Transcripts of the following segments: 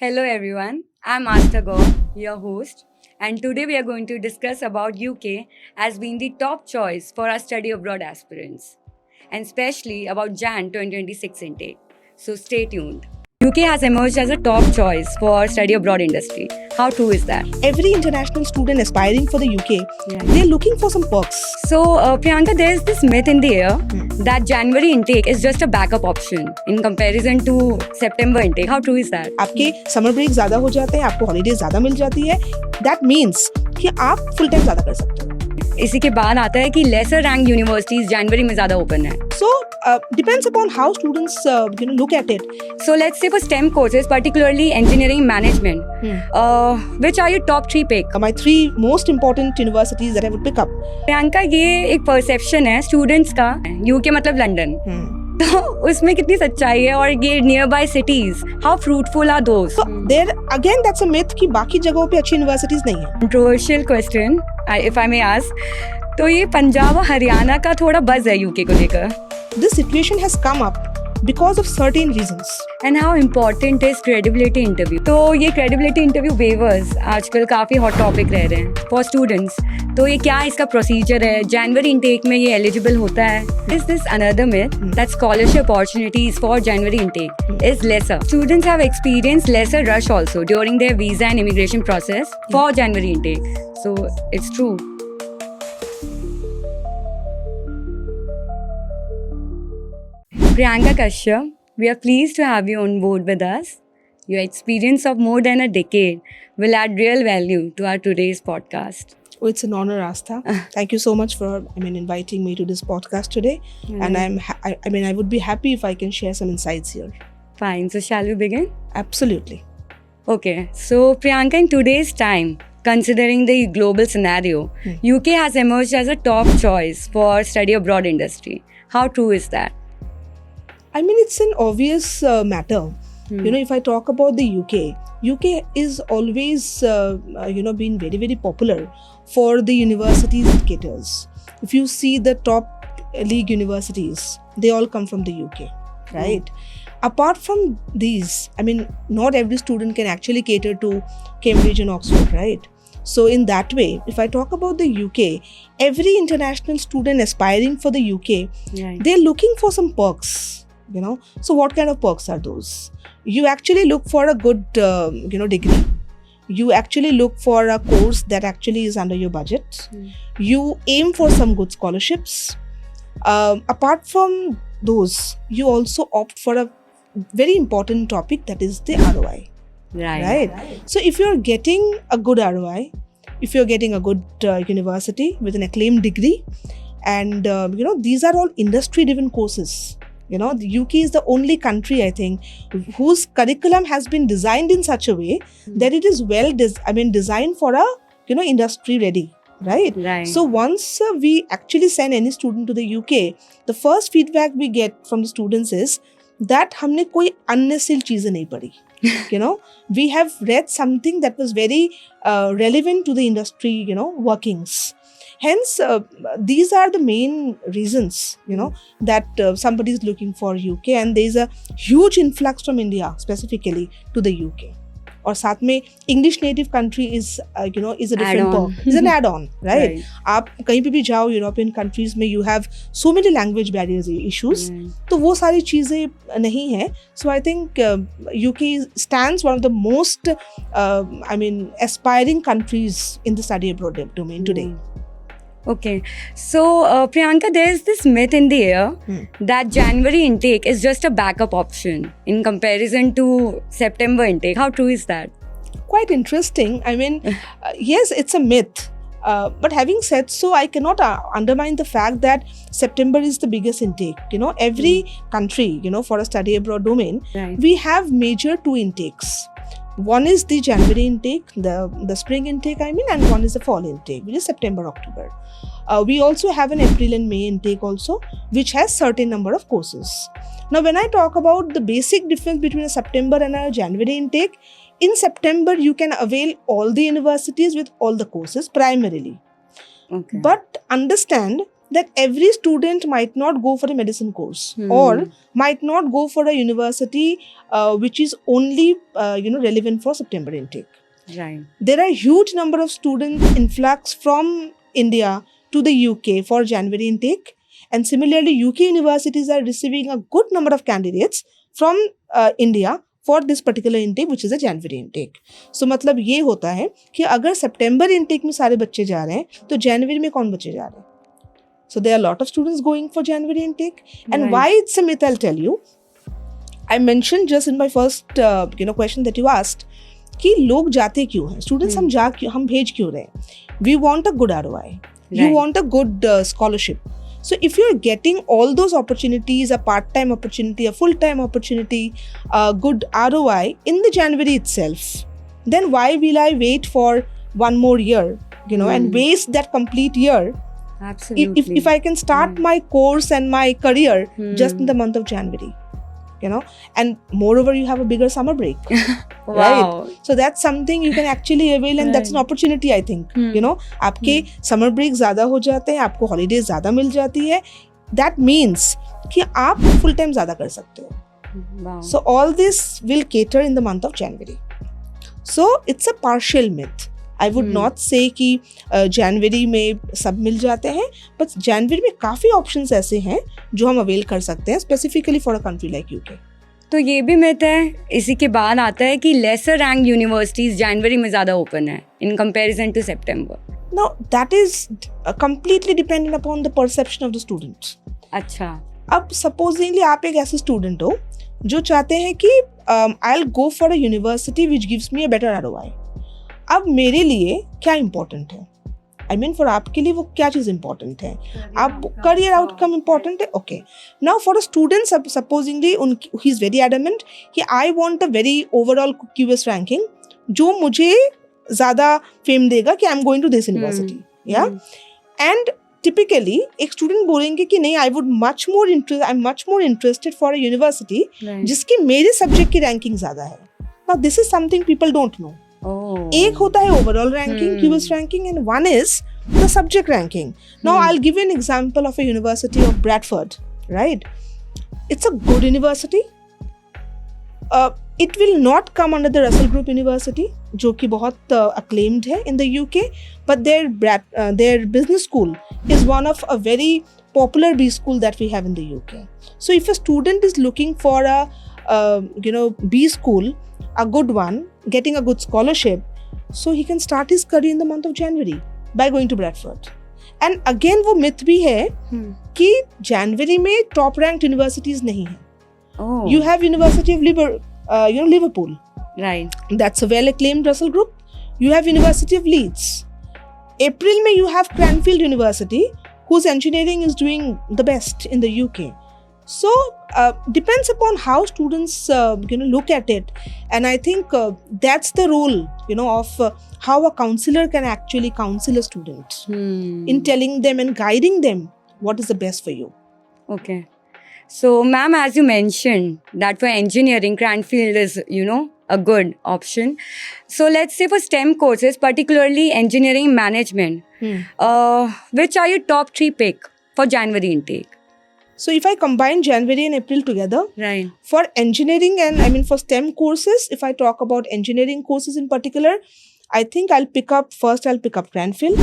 Hello everyone, I'm Asta Gaur, your host, and today we are going to discuss about UK as being the top choice for our study abroad aspirants, and especially about Jan 2026 intake. So stay tuned. UK has emerged as a top choice for study abroad industry. How true is that? Every international student aspiring for the UK, Yeah. they're looking for some perks. So, Priyanka, there's this myth in the air that January intake is just a backup option in comparison to September intake. How true is that? आपके summer break ज्यादा हो जाते हैं, आपको holiday ज्यादा मिल जाती है. That means कि आप फुल टाइम ज्यादा कर सकते हो. इसी के बाद आता है कि लेसर रैंक यूनिवर्सिटीज जनवरी में ज्यादा ओपन है. So depends upon how students look at it. So let's say for STEM courses, particularly engineering management, which are your top 3 pick? My three most important universities that I would pick up. Priyanka, ये एक perception है students का, UK मतलब London. तो उसमें कितनी सच्चाई है, और ये nearby cities, how fruitful are those? So there again that's a myth कि बाकी जगहों पे अच्छी universities नहीं है. Controversial question if I may ask. तो ये पंजाब और हरियाणा का थोड़ा बज है यूके को लेकर. This situation has come up because of certain reasons. And how important is credibility interview. तो ये क्रेडिबिलिटी इंटरव्यू वेवर्स आजकल काफ़ी हॉट टॉपिक रह रहे हैं फॉर स्टूडेंट्स. तो ये क्या इसका प्रोसीजर है, जनवरी इनटेक में ये एलिजिबल होता है? Is this another myth that scholarship opportunities for January intake is lesser? Students have experience lesser rush also during their visa and immigration process for January intake. So it's true. Priyanka Kashyap, we are pleased to have you on board with us. Your experience of more than a decade will add real value to our today's podcast. Oh, it's an honor, Astha. Thank you so much for inviting me to this podcast today. And I would be happy if I can share some insights here. Fine, so shall we begin? Absolutely. Okay, so Priyanka, in today's time, considering the global scenario, UK has emerged as a top choice for study abroad industry. How true is that? I mean, it's an obvious matter. If I talk about the UK is always, been very, very popular for the universities it caters. If you see the top league universities, they all come from the UK, right? Apart from these, not every student can actually cater to Cambridge and Oxford, right? So in that way, if I talk about the UK, every international student aspiring for the UK, they're looking for some perks. So what kind of perks are those? You actually look for a good degree. You actually look for a course that actually is under your budget. You aim for some good scholarships. Apart from those, you also opt for a very important topic, that is the ROI. Right. So if you're getting a good ROI, if you're getting a good university with an acclaimed degree, and these are all industry driven courses. The UK is the only country, I think, whose curriculum has been designed in such a way that it is well designed for a industry ready, right? So once we actually send any student to the UK, the first feedback we get from the students is that हमने कोई unnecessary चीजें नहीं पढ़ी. We have read something that was very relevant to the industry workings. Hence, these are the main reasons, that somebody is looking for UK, and there is a huge influx from India specifically to the UK. और साथ में English native country is a different perk, is an add-on, right? आप कहीं पे भी जाओ European countries में, you have so many language barriers issues, तो वो सारी चीज़ें नहीं है. So I think UK stands one of the most aspiring countries in the study abroad domain today. Okay, so Priyanka, there is this myth in the air that January intake is just a backup option in comparison to September intake. How true is that? Quite interesting. Yes, it's a myth. But having said so, I cannot undermine the fact that September is the biggest intake. Every country, for a study abroad domain, we have major 2 intakes. One is the January intake, the spring intake, and one is the fall intake, which is September, October. We also have an April and May intake also, which has certain number of courses. Now, when I talk about the basic difference between a September and a January intake, in September, you can avail all the universities with all the courses primarily. Okay. But understand that every student might not go for a medicine course or might not go for a university which is only relevant for September intake. Right. There are huge number of students influx from India to the UK for January intake, and similarly UK universities are receiving a good number of candidates from India for this particular intake which is a January intake. So मतलब ये होता है कि अगर September intake में सारे बच्चे जा रहे हैं तो January में कौन बच्चे जा रहे हैं? So there are a lot of students going for January intake. And Right. why it's a myth, I'll tell you. I mentioned just in my first question that you asked कि लोग जाते क्यों हैं? Students हम भेज क्यों रहे हैं? We want a good ROI. You Right. want a good scholarship. So if you're getting all those opportunities, a part-time opportunity, a full-time opportunity, a good ROI in the January itself, then why will I wait for one more year, and waste that complete year? Absolutely. If I can start my course and my career just in the month of January, and moreover you have a bigger summer break. Wow. Right? So that's something you can actually avail, and that's an opportunity, I think. आपके summer break ज़्यादा हो जाते हैं, आपको holidays ज़्यादा मिल जाती है. That means कि आप full time ज़्यादा कर सकते हो. Wow. So all this will cater in the month of January. So it's a partial myth. I would not say कि January में सब मिल जाते हैं, but January में काफ़ी options ऐसे हैं जो हम avail कर सकते हैं, specifically for a country like UK. तो ये भी मिथ है, इसी के बाद आता है कि लेसर रैंक यूनिवर्सिटीज जनवरी में ज़्यादा ओपन है in comparison to September. Now that is completely dependent upon the perception of the student. अच्छा. अब supposingly आप एक ऐसे student हो जो चाहते हैं कि I'll go for a university which gives me a better ROI. अब मेरे लिए क्या important है? I mean for आपके लिए वो क्या चीज़ important है? आप career outcome important है? Okay. Now for a student, supposingly he is very adamant कि I want a very overall QS ranking जो मुझे ज़्यादा fame देगा कि I'm going to this university. Yeah. And typically एक student बोलेंगे कि नहीं, I'm much more interested for a university जिसकी मेरे subject की ranking ज़्यादा है. Now this is something people don't know. एक होता है overall ranking, QS ranking, and one is the subject ranking. Now I'll give you an example of a university of Bradford, right? It's a good university. It will not come under the Russell Group University, जो कि बहुत acclaimed है in the UK, but their business school is one of a very popular B school that we have in the UK. So if a student is looking for a B school, a good one, getting a good scholarship, so he can start his career in the month of January by going to Bradford. And again वो myth भी है कि January में top ranked universities नहीं है. You have University of Liverpool. Right. That's a well acclaimed Russell Group. You have University of Leeds. April में you have Cranfield University, whose engineering is doing the best in the UK. So depends upon how students look at it, and I think that's the role of how a counselor can actually counsel a student in telling them and guiding them what is the best for you. Okay. So ma'am, as you mentioned that for engineering Cranfield is a good option. So let's say for STEM courses, particularly engineering management, which are your top 3 pick for January intake? So if I combine January and April together, right, for engineering and for STEM courses, if I talk about engineering courses in particular, I think I'll pick up Cranfield.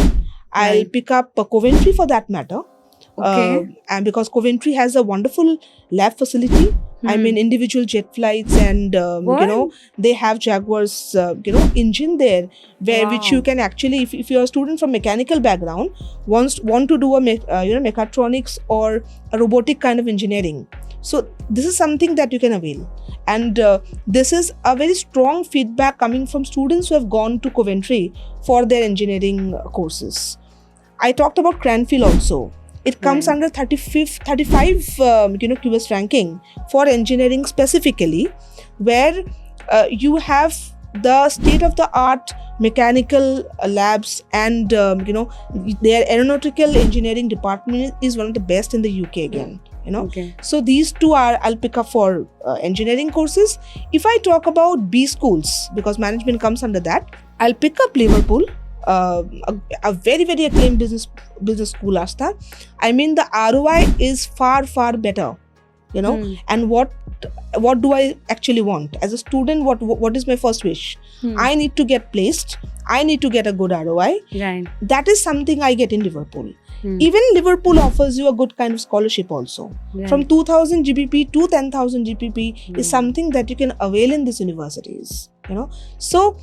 I'll pick up Coventry for that matter. Okay. And because Coventry has a wonderful lab facility, I mean individual jet flights, and they have Jaguar's engine there, which you can actually, if you're a student from mechanical background, want to do a mechatronics or a robotic kind of engineering, so this is something that you can avail. And this is a very strong feedback coming from students who have gone to Coventry for their engineering courses. I talked about Cranfield also. It comes under 35 QS ranking for engineering specifically, where you have the state-of-the-art mechanical labs, and their aeronautical engineering department is one of the best in the UK again. Okay. So these two I'll pick up for engineering courses. If I talk about B schools, because management comes under that, I'll pick up Liverpool. a very very acclaimed business school, Astha. I mean, the ROI is far better, you know. And what do I actually want as a student? What is my first wish? I need to get placed. I need to get a good ROI. Right. That is something I get in Liverpool. Even Liverpool offers you a good kind of scholarship also. Right. From 2,000 GPP to 10,000 GPP is something that you can avail in these universities, you know. So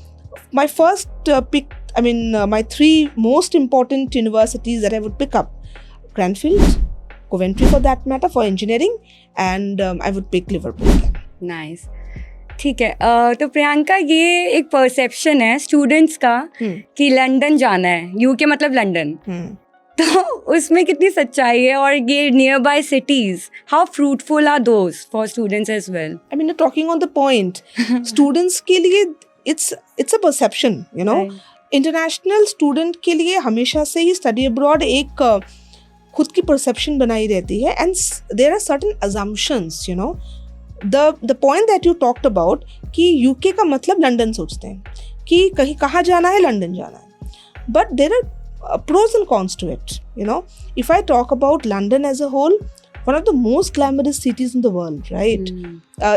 my first pick, my three most important universities that I would pick up: Cranfield, Coventry for that matter, for engineering, and I would pick Liverpool again. Nice. ठीक है. तो प्रियंका, ये एक perception है students का कि London जाना है, यूके मतलब लंदन. तो उसमें कितनी सच्चाई है, और ये nearby cities, how fruitful are those for students as well? I mean, talking on the point, students के लिए it's a perception, you know. International student के लिए हमेशा से ही study abroad एक खुद की perception बनाई रहती है, and there are certain assumptions, you know. The point that you talked about कि UK का मतलब लंदन सोचते हैं कि कहीं कहाँ जाना है, लंदन जाना है. But there are pros and cons to it, you know. If I talk about London as a whole, one of the most glamorous cities in the world, right?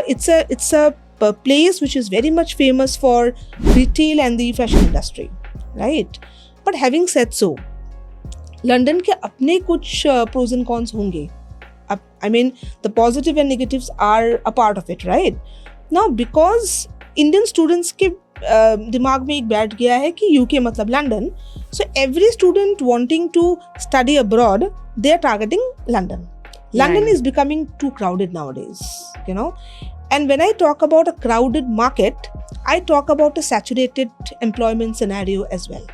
It's a place which is very much famous for retail and the fashion industry, right? But having said so, London के अपने कुछ pros and cons होंगे. I mean, the positive and negatives are a part of it, right? Now, because Indian students के दिमाग में एक बैठ गया है कि UK मतलब London, so every student wanting to study abroad, they are targeting London. London is becoming too crowded nowadays, you know. And when I talk about a crowded market, I talk about a saturated employment scenario as well.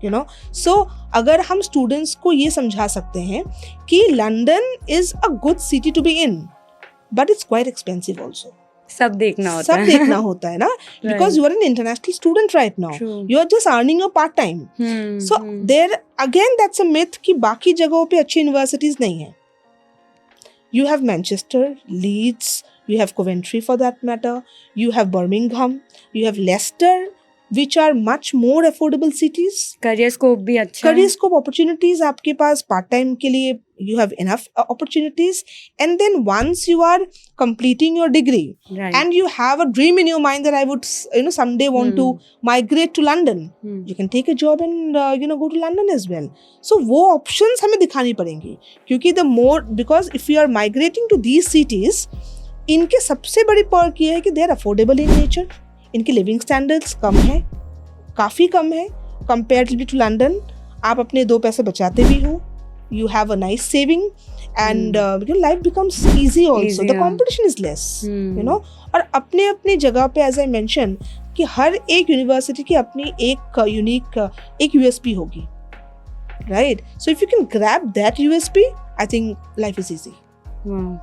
You know, so अगर हम students को ये समझा सकते हैं कि London is a good city to be in, but it's quite expensive also. सब देखना होता है ना, because you are an international student right now. True. You are just earning your part time. So there again, that's a myth कि बाकी जगहों पे अच्छी universities नहीं है. You have Manchester, Leeds, you have Coventry for that matter, you have Birmingham, you have Leicester, which are much more affordable cities. Career scope भी अच्छा है. Career scope opportunities आपके पास part time के लिए you have enough opportunities, and then once you are completing your degree, Right. and you have a dream in your mind that I would, you know, someday want to migrate to London, you can take a job and go to London as well. So वो options हमें दिखानी पड़ेंगी, क्योंकि the more, because if you are migrating to these cities, इनके सबसे बड़ी perk ये है कि they are affordable in nature. इनके लिविंग स्टैंडर्ड्स कम है, काफ़ी कम है कंपेरेटिवली टू लंदन. आप अपने 2 पैसे बचाते भी हो, you have a nice saving, and your life becomes easy also. The competition is less, you know. और अपने अपने जगह पे, as I mentioned, कि हर एक यूनिवर्सिटी की अपनी एक यूनिक एक USP होगी, right? So if you can grab that USP, I think life is easy. Wow.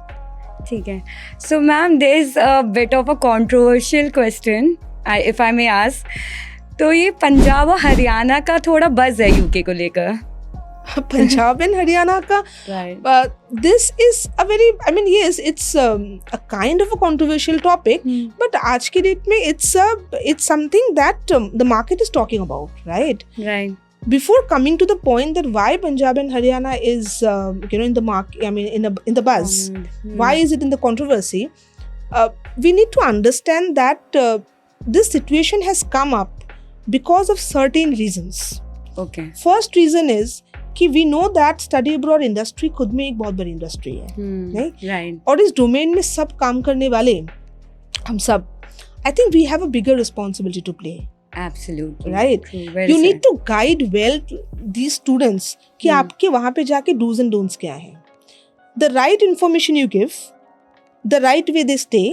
ठीक है. So ma'am, there is a bit of a controversial question, if I may ask. तो ये पंजाब और हरियाणा का थोड़ा बज़ है यूके को लेकर. Punjab and Haryana ka, Right. This is a very, I mean, yes, it's a kind of a controversial topic, but आज के date में it's something that the market is talking about, right? Right. Before coming to the point that why Punjab and Haryana is in the market, I mean in the buzz, why is it in the controversy? We need to understand that this situation has come up because of certain reasons. Okay. First reason is कि we know that study abroad industry खुद में एक बहुत बड़ी industry है, नहीं? Right. और इस डोमेन में सब काम करने वाले हम सब, I think we have a bigger responsibility to play. Absolutely. Right. True. Well You said. need to guide well these students कि आपके वहाँ पे जाके do's and don'ts क्या हैं. The right information you give, the right way they stay,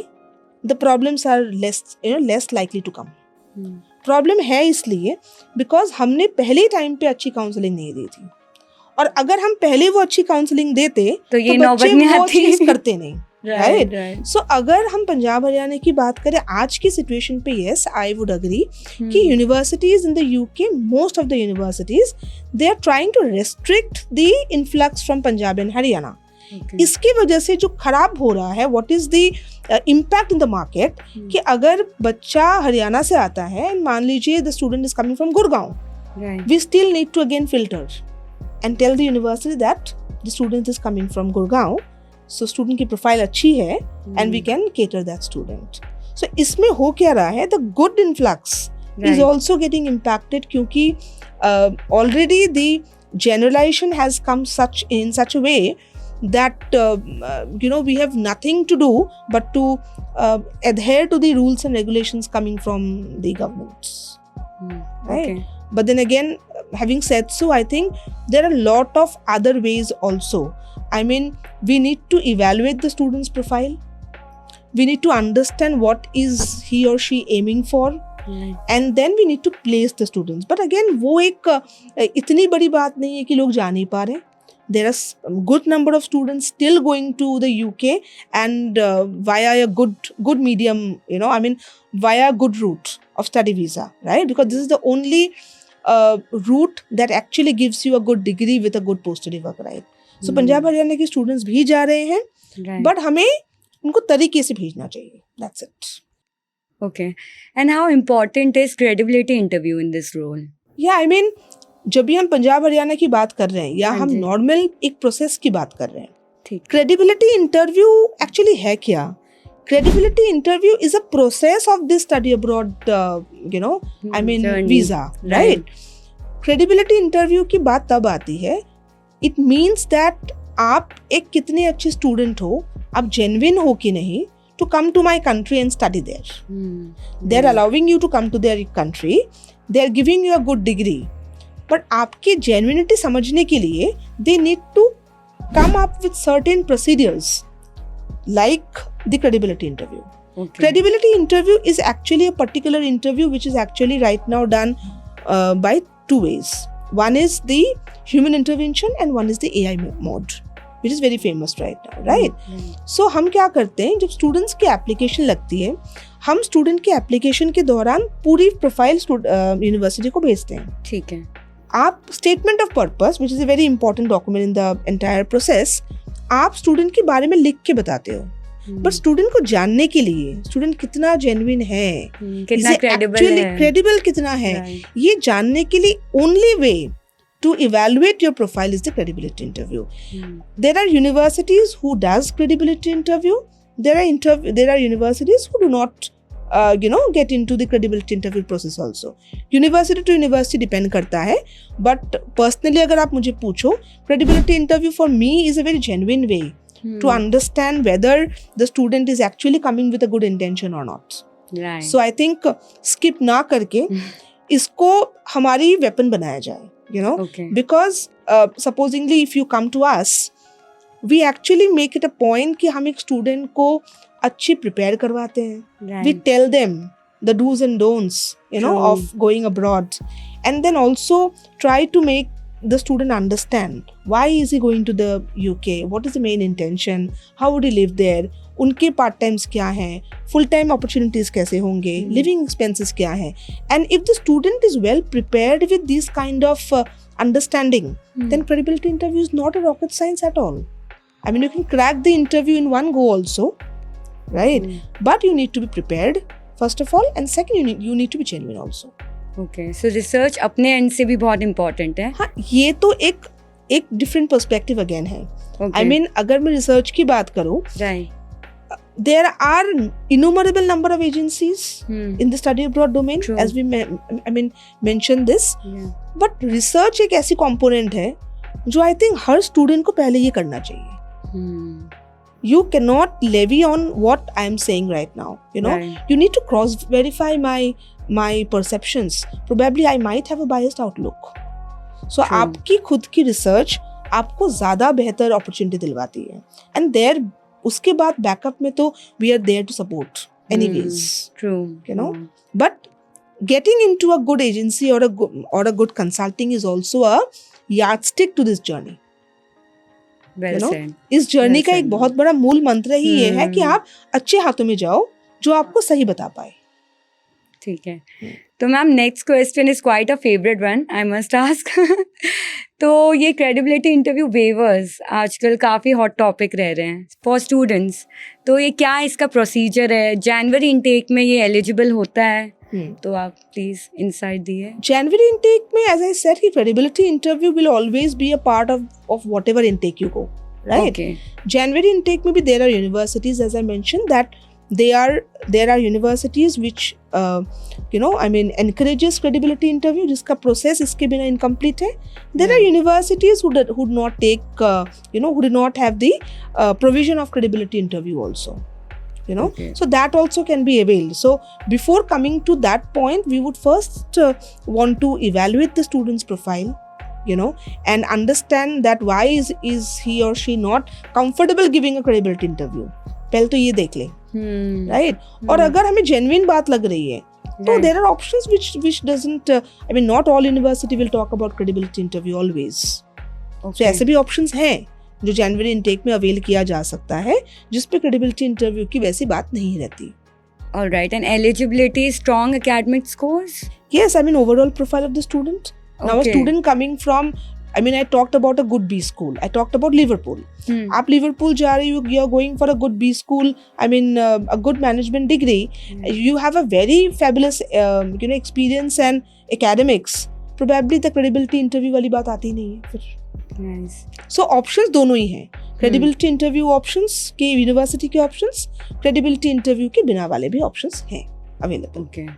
the problems are less likely to come. Problem है इसलिए because हमने पहले टाइम पे अच्छी काउंसलिंग नहीं दी थी, और अगर हम पहले वो अच्छी काउंसलिंग देते तो ये बच्चे नौबत नहीं वो आती। चीज करते नहीं. Right. सो अगर हम पंजाब हरियाणा की बात करें आज की सिचुएशन पे, यस आई वुड अग्री कि universities in the UK, most of the universities, they are trying to restrict the influx from Punjab and Haryana. Okay. इसकी वजह से जो खराब हो रहा है, what is the impact in the market, कि अगर बच्चा हरियाणा से आता है, मान लीजिए the student is coming from Gurgaon, Right. we still need to again filter and tell the university that the student is coming from Gurgaon, so student की profile अच्छी है and we can cater that student. So इसमें हो क्या रहा है, the good influx is Right. also getting impacted क्योंकि already the generalization has come in such a way that we have nothing to do but to adhere to the rules and regulations coming from the governments. Right. Okay. But then again, having said so, I think there are a lot of other ways also. I mean, we need to evaluate the student's profile. We need to understand what is he or she aiming for. Right. And then we need to place the students. But again, वो एक इतनी बड़ी बात नहीं है कि लोग जा नहीं पा रहे. There are a good number of students still going to the UK and via a good medium, via good route of study visa, right? Because this is the only route that actually gives you a good degree with a good post-study work, right? So Punjab Haryana के students भी जा रहे हैं, Right. but हमें उनको तरीके से भेजना चाहिए. That's it. Okay. And how important is credibility interview in this role? Yeah, I mean, जब भी हम पंजाब हरियाणा की बात कर रहे हैं या हाँ हम जी. नॉर्मल एक प्रोसेस की बात कर रहे हैं, ठीक. credibility interview actually है क्या? Credibility interview is a process of this study abroad, Journey. visa, right? Credibility interview की बात तब आती है, it means that आप एक कितने अच्छे स्टूडेंट हो, आप genuine हो कि नहीं, to come to my country and study there. They're allowing you to come to their country, they're giving you a good degree. But आपकी genuinity समझने के लिए they need to come up with certain procedures like the credibility interview. Okay. Credibility interview is actually a particular interview which is actually right now done by two ways. One is the human intervention and one is the AI mode, which is very famous right now, right? So हम क्या करते हैं, जब students की application लगती है, हम student के application के दौरान पूरी profile university को भेजते हैं. ठीक है. आप statement of purpose, which is a very important document in the entire process, आप student के बारे में लिख के बताते हो. बट स्टूडेंट को जानने के लिए स्टूडेंट कितना जेन्युइन है, कितना क्रेडिबल कितना है, ये जानने के लिए only way to evaluate your profile is the credibility interview. There are universities who does credibility interview. There are universities who do not get into the credibility interview process also. University to university depend करता है, but personally अगर आप मुझे पूछो, credibility interview for me is a very genuine way to understand whether the student is actually coming with a good intention or not. Right. So I think skip ना करके इसको हमारी weapon बनाया जाए, Okay. because supposingly if you come to us, we actually make it a point कि हम एक student को अच्छी prepare करवाते हैं. Right. We tell them the do's and don'ts, of going abroad, and then also try to make the student understand why is he going to the UK, what is the main intention, how would he live there, उनके part times क्या हैं, full time opportunities कैसे होंगे, living expenses क्या हैं. And if the student is well prepared with this kind of understanding, then credibility interview is not a rocket science at all. I mean, you can crack the interview in one go also, right? But you need to be prepared first of all, and second you need to be genuine also. Okay, so research अपने end से भी बहुत important है. हाँ, ये तो एक different perspective again है. Okay. I mean, अगर मैं research की बात करूँ, Right. there are innumerable number of agencies in the study abroad domain. True. As we mentioned this. Yeah. But research एक ऐसी component है जो I think हर student को पहले ये करना चाहिए. You cannot levy on what I am saying right now. Right. You need to cross verify my perceptions. Probably I might have a biased outlook. So True. आपकी खुद की research आपको ज़्यादा बेहतर opportunity दिलवाती है. And there उसके बाद backup में तो we are there to support anyways. True. But getting into a good agency or a good consulting is also a yardstick to this journey. Well said. इस journey Well का said. एक बहुत बड़ा मूल मंत्र ही ये है कि आप अच्छे हाथों में जाओ जो आपको सही बता पाए. ठीक है, तो ma'am next question is quite a favourite one, I must ask. तो ये क्रेडिबिलिटी इंटरव्यू वेवर्स आजकल काफ़ी हॉट टॉपिक रह रहे हैं फॉर स्टूडेंट्स। तो ये क्या इसका प्रोसीजर है? जनवरी इनटेक में ये एलिजिबल होता है? तो आप प्लीज इंसाइट दिए। January intake में, as I said, कि credibility interview will always be a part of whatever intake you go, right? Okay. January intake में भी there are universities, as I mentioned, that there are universities which encourages credibility interview, जिसका process इसके बिना incomplete है. There are universities who do not take who do not have the provision of credibility interview also. Okay. So that also can be availed. So before coming to that point, we would first want to evaluate the student's profile, and understand that why is he or she not comfortable giving a credibility interview. पहले तो ये देख ले, right? और अगर हमें genuine बात लग रही है, तो there are options which doesn't. Not all university will talk about credibility interview always. So ऐसे भी options हैं जो जनवरी इनटेक में अवेल किया जा सकता है, जिस पे क्रेडिबिलिटी इंटरव्यू की वैसी बात नहीं रहती. Alright, and eligibility, strong academic scores? Yes, overall profile of the student. Now a student coming from, I talked about a good B school. I talked about Liverpool. आप लिवरपूल जा रहे हो, you are going for a good B school, a good management degree. You have a very fabulous experience and academics. Probably the credibility interview वाली बात आती नहीं है फिर. Nice. So options दोनों ही हैं. Credibility interview options के यूनिवर्सिटी के options, credibility interview के बिना वाले भी options हैं available. Okay.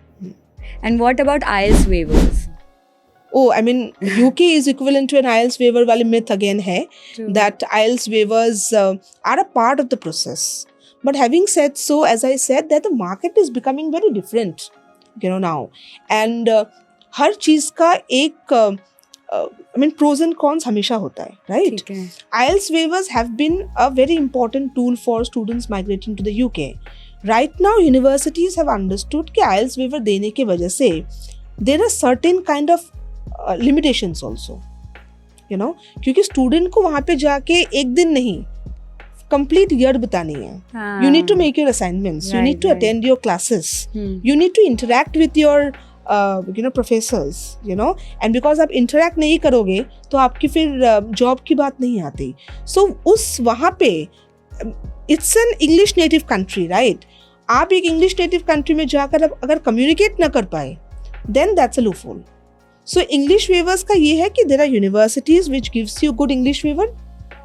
And what about IELTS waivers? UK is equivalent to an IELTS waiver वाली myth again है. True. That IELTS waivers are a part of the process. But having said so, as I said, that the market is becoming very different, now. And हर चीज का एक pros and cons हमेशा होता है, right? IELTS waivers have been a very important tool for students migrating to the UK. Right now, universities have understood कि IELTS waiver देने के वजह से there are certain kind of limitations also, क्योंकि student को वहाँ पे जाके एक दिन नहीं, complete year बितानी है. You need to make your assignments, you need to attend your classes, you need to interact with your professors, and because आप interact नहीं करोगे तो आपकी फिर job की बात नहीं आती. So उस वहाँ पे it's an English native country, right? आप एक English native country में जाकर अगर communicate ना कर पाए, then that's a loophole. So English waivers का ये है कि there are universities which gives you good English waiver.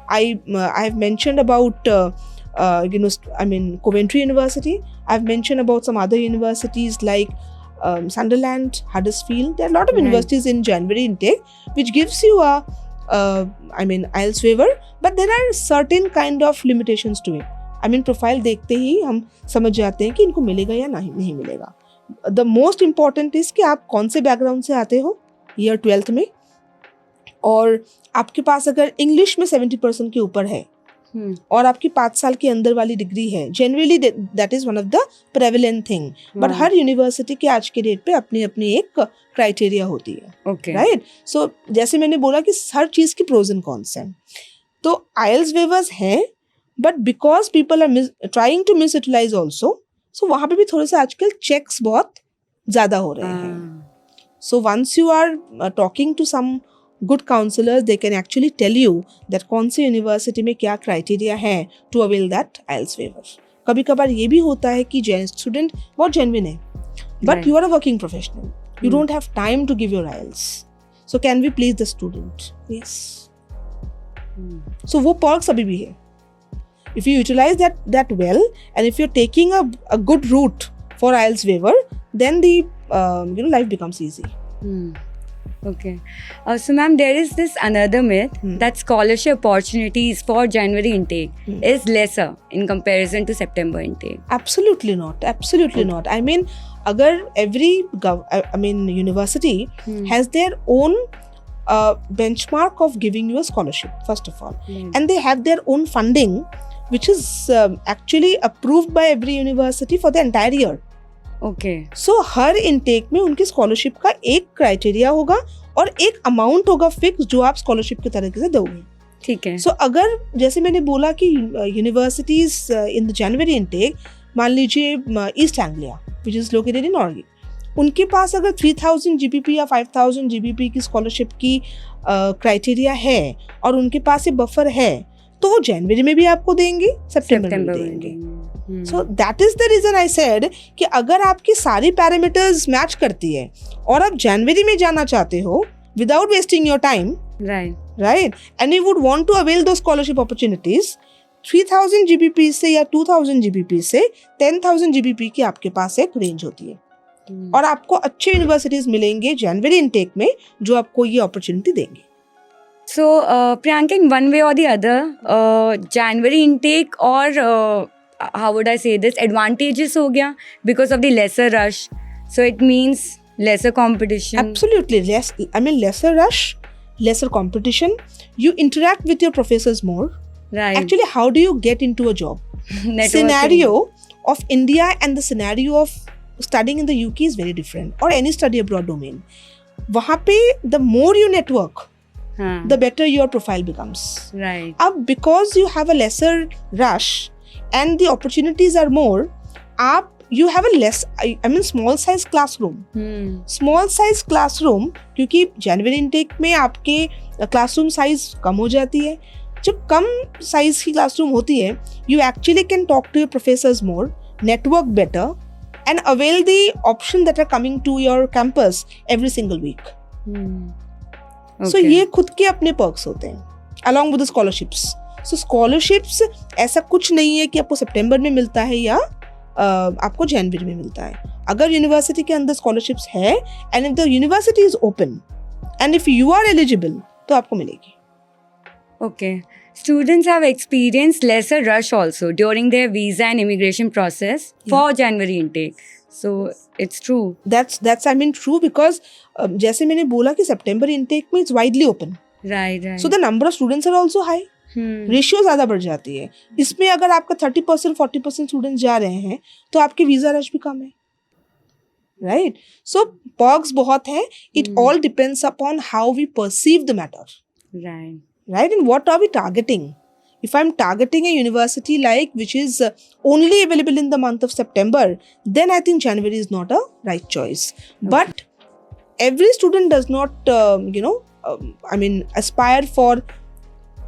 I have mentioned about Coventry University. I've mentioned about some other universities like Sunderland, Huddersfield. There are a lot of universities in January intake which gives you a IELTS waiver, but there are certain kind of limitations to it. Profile देखते ही हम समझ जाते हैं कि इनको मिलेगा या नहीं मिलेगा. The most important is कि आप कौन से बैकग्राउंड से आते हो ईयर 12th में, और आपके पास अगर इंग्लिश में 70% के ऊपर है और आपकी 5 साल के अंदर वाली डिग्री है. Generally that is one of the prevalent thing, but her university के आज के डेट पे अपनी अपनी एक क्राइटेरिया होती है, राइट? सो जैसे मैंने बोला कि हर चीज की प्रोज एंड कॉन्स हैं. तो IELTS वेवर्स हैं, but because people are trying to misutilize also, so वहाँ पे भी थोड़े से आजकल चेक्स बहुत ज्यादा हो रहे हैं. So once you are talking to some good counselors, they can actually tell you that कौन सी यूनिवर्सिटी में क्या क्राइटेरिया है to avail that IELTS waiver. कभी कभार ये भी होता है कि स्टूडेंट बहुत जेन्युइन है, but you are a working professional, you don't have time to give your IELTS, so can we please the student? Yes. So वो perks अभी भी है. If you utilize that well, and if you're taking a good route for IELTS waiver, then the life becomes easy. Okay. So ma'am, there is this another myth that scholarship opportunities for January intake is lesser in comparison to September intake. Absolutely not. Absolutely not. अगर every university has their own benchmark of giving you a scholarship, first of all. And they have their own funding, which is actually approved by every university for the entire year. Okay. So her intake में उनकी scholarship का एक criteria होगा और एक amount होगा fix जो आप स्कॉलरशिप के तरीके से दोगे. ठीक है. सो अगर जैसे मैंने बोला कि universities in the January intake, मान लीजिए east Anglia which is located in Norway, उनके पास अगर 3000 GPP या 5000 GPP की स्कॉलरशिप की क्राइटेरिया है और उनके पास ये बफर है, तो वो जनवरी में भी आपको देंगे, सितंबर में भी देंगे। So that is the reason I said कि अगर आपकी सारी पैरामीटर्स मैच करती है और आप जनवरी में जाना चाहते हो without wasting your time, right, and you would want to avail those scholarship opportunities, 3000 GPP से या 2000 GPP से 10,000 GPP की आपके पास एक रेंज होती है और आपको अच्छे यूनिवर्सिटीज मिलेंगे जनवरी इनटेक में जो आपको ये अपॉर्चुनिटी देंगे। So, Priyanka, in one way or the other, January intake or how would I say this, advantages हो गया because of the lesser rush. So it means lesser competition. Absolutely, lesser rush, lesser competition. You interact with your professors more. Right. Actually, how do you get into a job? Scenario of India and the scenario of studying in the UK is very different, or any study abroad domain. वहाँ पे the more you network, the better your profile becomes. Right. Because you have a lesser rush and the opportunities are more, you have a less, small size classroom. Small size classroom, क्योंकि January intake में आपके classroom size कम हो जाती है। जब कम size की classroom होती है, you actually can talk to your professors more, network better, and avail the options that are coming to your campus every single week. Okay. So ये खुद के अपने perks होते हैं along with the scholarships. So scholarships ऐसा कुछ नहीं है कि आपको सितंबर में मिलता है या आपको जनवरी में मिलता है। अगर यूनिवर्सिटी के अंदर scholarships है and if the university is open and if you are eligible तो आपको मिलेगी। Okay. Students have experienced lesser rush also during their visa and immigration process for January intake. So it's true. That's true because जैसे मैंने बोला कि September intake में it's widely open. Right. So the number of students are also high. Ratio ज़्यादा बढ़ जाती है। इसमें अगर आपका 30% 40% स्टूडेंट्स जा रहे हैं तो आपके वीज़ा रश भी कम है, राइट? सो पर्क्स बहुत हैं। It all depends upon how we perceive the matter, right? And what are we targeting? If I'm targeting a university which is only available in the month of September, then I think January is not a right choice. Okay. But every student does not, aspire for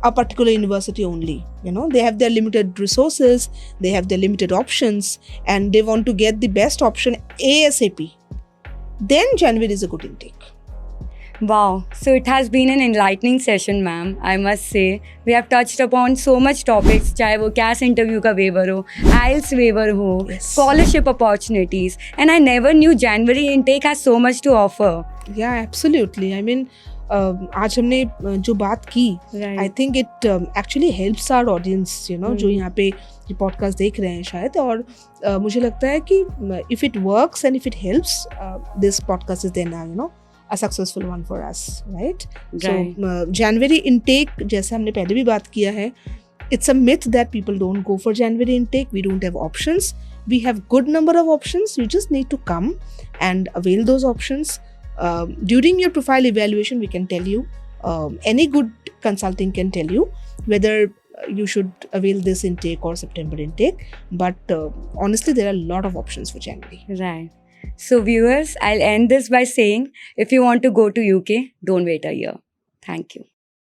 a particular university only. They have their limited resources, they have their limited options, and they want to get the best option ASAP. Then January is a good intake. Wow, so it has been an enlightening session, ma'am. I must say, we have touched upon so much topics, चाहे वो CAS interview का waiver हो, IELTS waiver हो, scholarship opportunities, and I never knew January intake has so much to offer. Yeah, absolutely. आज हमने जो बात की, I think it actually helps our audience, जो यहाँ पे ये podcast देख रहे हैं शायद, और मुझे लगता है कि if it works and if it helps, this podcast is then a successful one for us, right? So January intake, जैसे हमने पहले भी बात किया है, it's a myth that people don't go for January intake. We don't have options. We have good number of options. You just need to come and avail those options. During your profile evaluation, we can tell you, any good consulting can tell you whether you should avail this intake or September intake. But honestly, there are a lot of options for January. Right. So viewers, I'll end this by saying, if you want to go to UK, don't wait a year. Thank you.